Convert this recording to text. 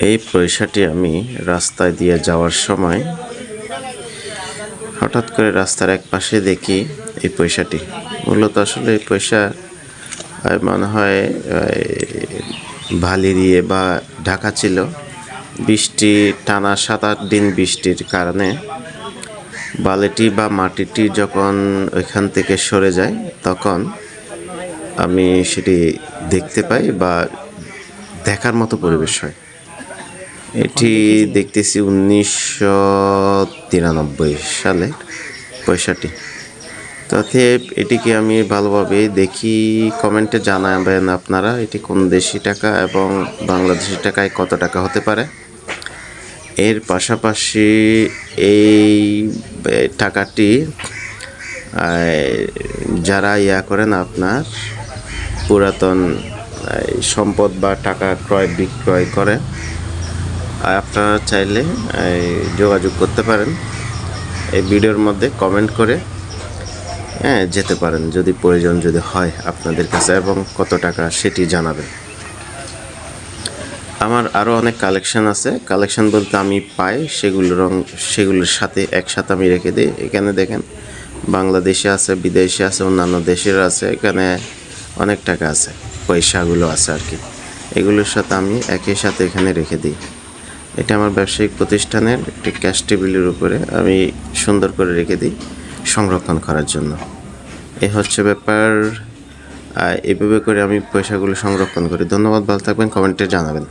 এই পয়সাটি আমি রাস্তায় দিয়ে যাওয়ার সময় হঠাৎ করে রাস্তার এক পাশে দেখি এই পয়সাটি। মূলত আসলে এই পয়সা মনে হয় ভালি দিয়ে বা ঢাকা ছিল। বৃষ্টি টানা 7-8 দিন বৃষ্টির কারণে বালিটি বা মাটিটি যখন ওইখান থেকে সরে যায় তখন আমি সেটি দেখতে পাই বা দেখার মতো পরিবেশ হয়। এটি দেখতেছি 1993 সালের পয়সাটি। তাতে এটিকে আমি ভালোভাবে দেখি, কমেন্টে জানাবেন আপনারা এটি কোন দেশি টাকা এবং বাংলাদেশি টাকায় কত টাকা হতে পারে। এর পাশাপাশি এই টাকাটি যারা করেন আপনার পুরাতন সম্পদ বা টাকা ক্রয় বিক্রয় করে, আপনারা চাইলে যোগাযোগ করতে পারেন। এই ভিডিওর মধ্যে কমেন্ট করে যেতে পারেন যদি প্রয়োজন যদি হয় আপনাদের কাছে, এবং কত টাকা সেটি জানাবেন। আমার আরও অনেক কালেকশান আছে। কালেকশান বলতে আমি পাই সেগুলোর সাথে একসাথে আমি রেখে দিই। এখানে দেখেন বাংলাদেশে আছে, বিদেশে আছে, অন্যান্য দেশের আছে। এখানে অনেক টাকা আছে, পয়সাগুলো আছে আর কি। এগুলোর সাথে আমি একই সাথে এখানে রেখে দিই। এটা আমার ব্যবসায়িক প্রতিষ্ঠানের একটি ক্যাশ টেবিলের উপরে আমি সুন্দর করে রেখে দিই সংরক্ষণ করার জন্য। এই হচ্ছে ব্যাপার। এভাবে করে আমি পয়সাগুলো সংরক্ষণ করি। ধন্যবাদ, ভালো থাকবেন, কমেন্টে জানাবেন।